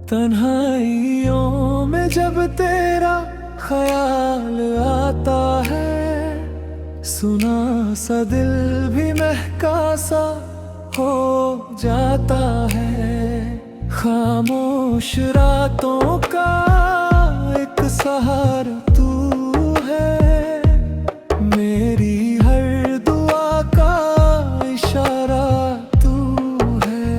तन्हाइयों में जब तेरा ख्याल आता है, सुना सा दिल भी महका सा हो जाता है। खामोश रातों का एक सहारा तू है, मेरी हर दुआ का इशारा तू है।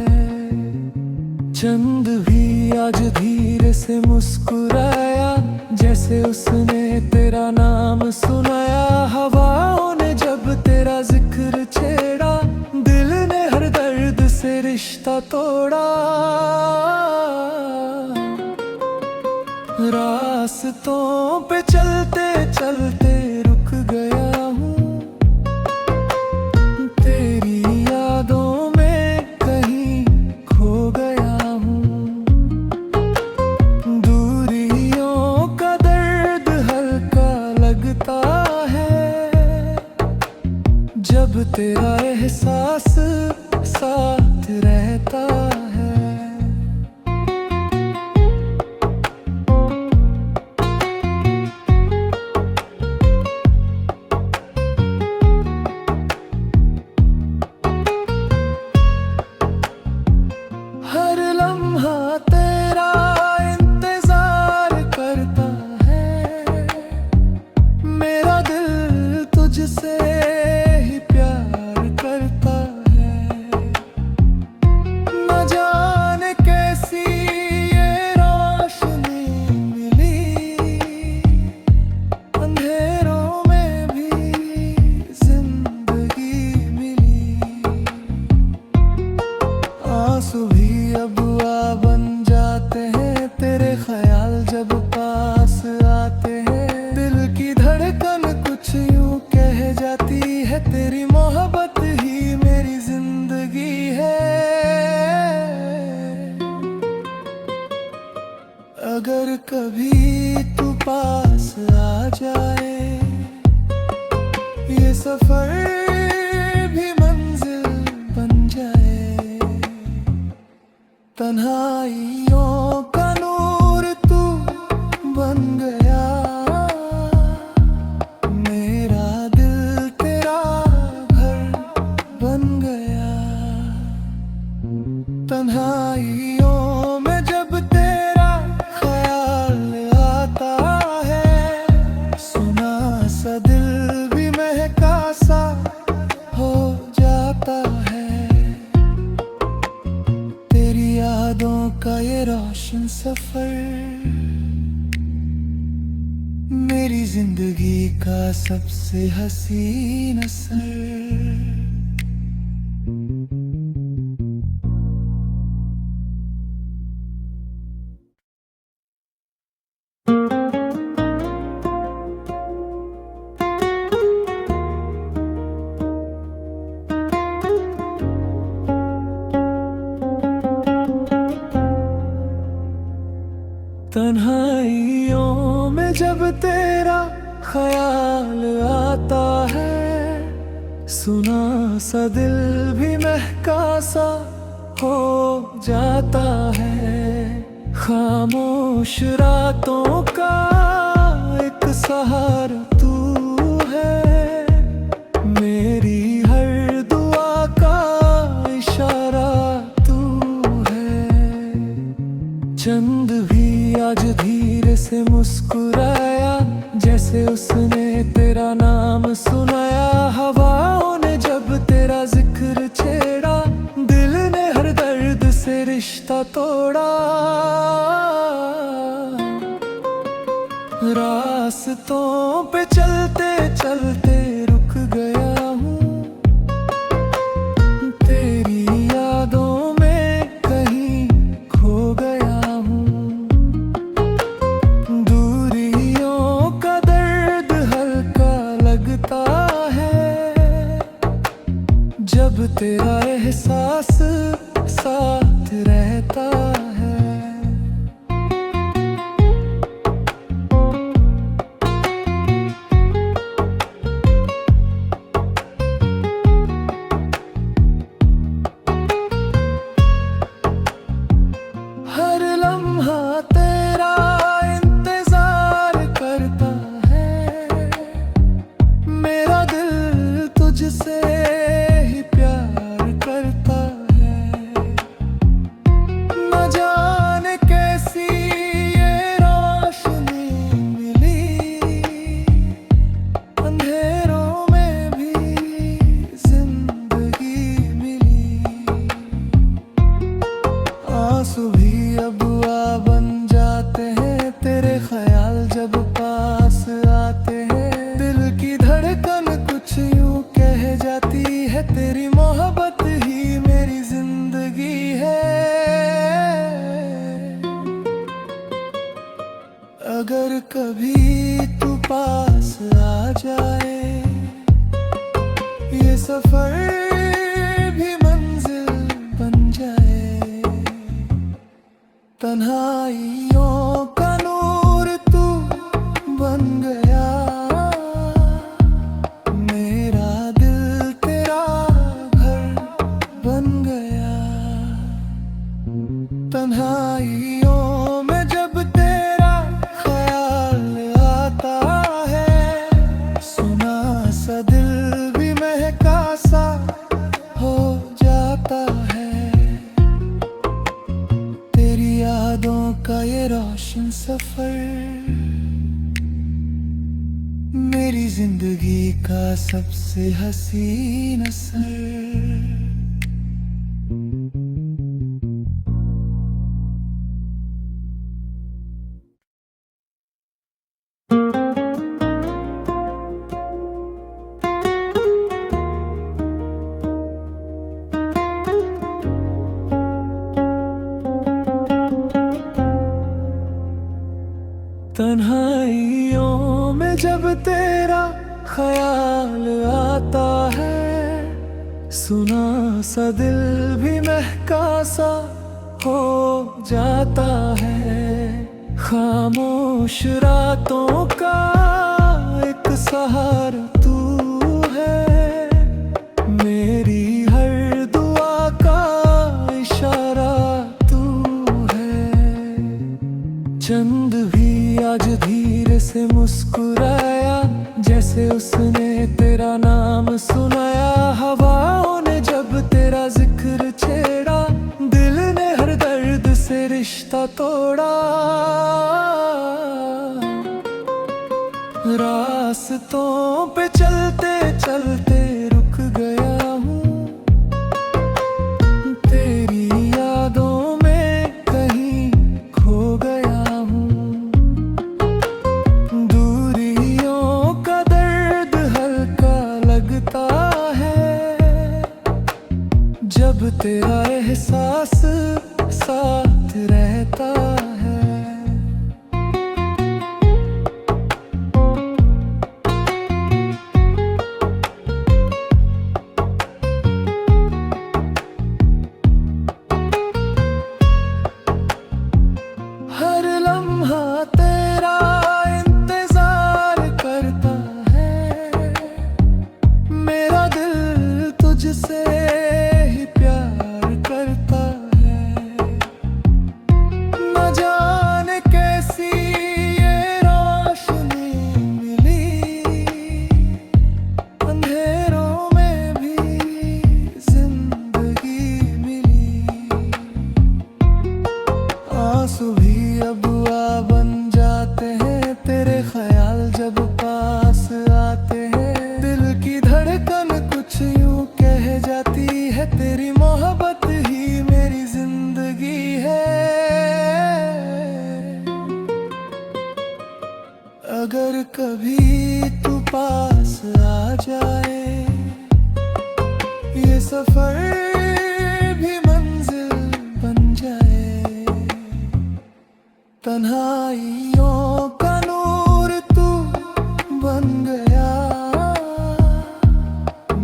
चंद भी आज धीरे से मुस्कुराया, जैसे उसने तेरा नाम सुनाया। हवाओं ने जब तेरा जिक्र छेड़ा, दिल ने हर दर्द से रिश्ता तोड़ा। रास्तों पे चलते चलते रुक गया हूँ, तेरी यादों में कहीं खो गया हूँ। दूरियों का दर्द हल्का लगता है, जब तेरा एहसास साथ रहता है। हर लम्हा तेरा इंतजार करता है, मेरा दिल तुझसे ही प्यार करता है। न जाने कैसी ये रोशनी मिली, अंधेरों में भी जिंदगी मिली। आंसू भी अब आ बन जाते हैं, तेरे ख्याल जब पास आते हैं। दिल की धड़कन कुछ यूं कह जाती है, तेरी मोहब्बत ही मेरी जिंदगी है। अगर कभी तू पास आ जाए, ये सफर भी मंजिल बन जाए। तन्हाइयों का नूर तू बन गया, मेरा दिल तेरा घर बन गया। तन्हाइयों में जब तेरा ख्याल आता है, सुना सा दिल भी महका सा हो जाता है। तेरी यादों का ये रोशन सफर, मेरी जिंदगी का सबसे हसीन असर। तन्हाइयों में जब तेरा ख्याल आता है, सुना सा दिल भी महका सा हो जाता है। खामोश रातों का एक सहारा तू है, मेरी हर दुआ का इशारा तू है। चंद भी आज धीरे से मुस्कुराया, जैसे उसने तेरा नाम सुनाया। हवाओं ने जब तेरा जिक्र छेड़ा, दिल ने हर दर्द से रिश्ता तोड़ा। रास्तों पे चलते चलते रुक गया हूँ, तेरी यादों में कहीं खो गया हूँ। दूरियों का दर्द हल्का लगता है, जब तेरा एहसास साथ रहता है। अगर कभी तू पास आ जाए, ये सफर भी मंजिल बन जाए। तन्हाइयों का नूर तू बन गया, मेरा दिल तेरा घर बन गया। तन्हाइयों में जब तेरा ख्याल आता है, सुना सा दिल भी महका सा हो जाता है। तेरी यादों का ये रोशन सफर मेरी जिंदगी का सबसे हसीन असर। तन्हाइयों में जब तेरा ख्याल आता है, सुना सा दिल भी महका सा हो जाता है। खामोश रातों का एक सहारा तू है, मेरी हर दुआ का इशारा तू है। चंद भी आज धीरे से मुस्कुराया, जैसे उसने तेरा नाम सुनाया। हवाओं ने जब तेरा जिक्र छेड़ा, दिल ने हर दर्द से रिश्ता तोड़ा। रास्तों पे चलते चलते रुक गया हूँ, तेरी यादों में कहीं खो गया हूँ। दूरियों का दर्द हल्का लगता है, जब तेरा एहसास साथ रहता है। हर लम्हा तेरा इंतजार करता है, मेरा दिल तुझसे ही प्यार करता है। न जाने कैसी ये रोशनी मिली, अंधेरों में भी जिंदगी मिली। आंसू भी अब आ बन जाते हैं, तेरे ख्याल जब पास आते हैं। दिल की धड़कन कुछ यूं कह जाती है, तेरी मोहब्बत ही मेरी जिंदगी है। अगर कभी तू पास आ जाए, ये सफर भी मंजिल बन जाए। तन्हाइयों का नूर तू बन गया,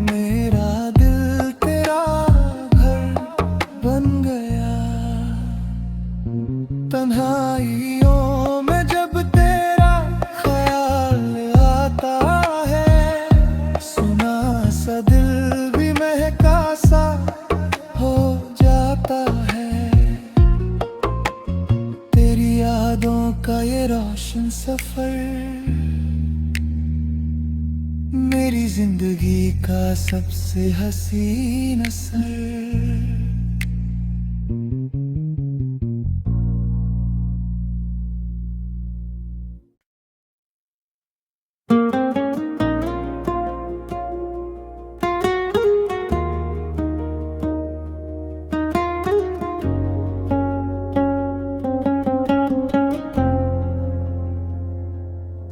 मेरा दिल तेरा घर बन गया। तन्हाइयों में जब तेरा ख्याल आता है, सुना सा दिल भी महका सा हो जाता है। तेरी यादों का ये रोशन सफर मेरी जिंदगी का सबसे हसीन असर।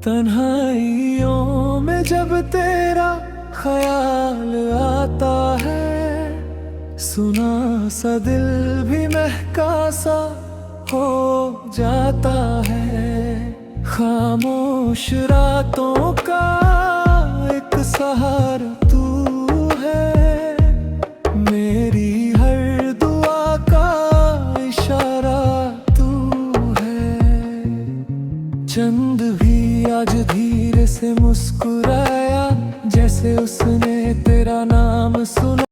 तन्हाइयों में जब तेरा ख्याल आता है, सुना सा दिल भी महका सा हो जाता है। खामोश रातों का एक सहारा तू है, मेरी हर दुआ का इशारा तू है। चंद भी आज धीरे से मुस्कुराया, जैसे उसने तेरा नाम सुना।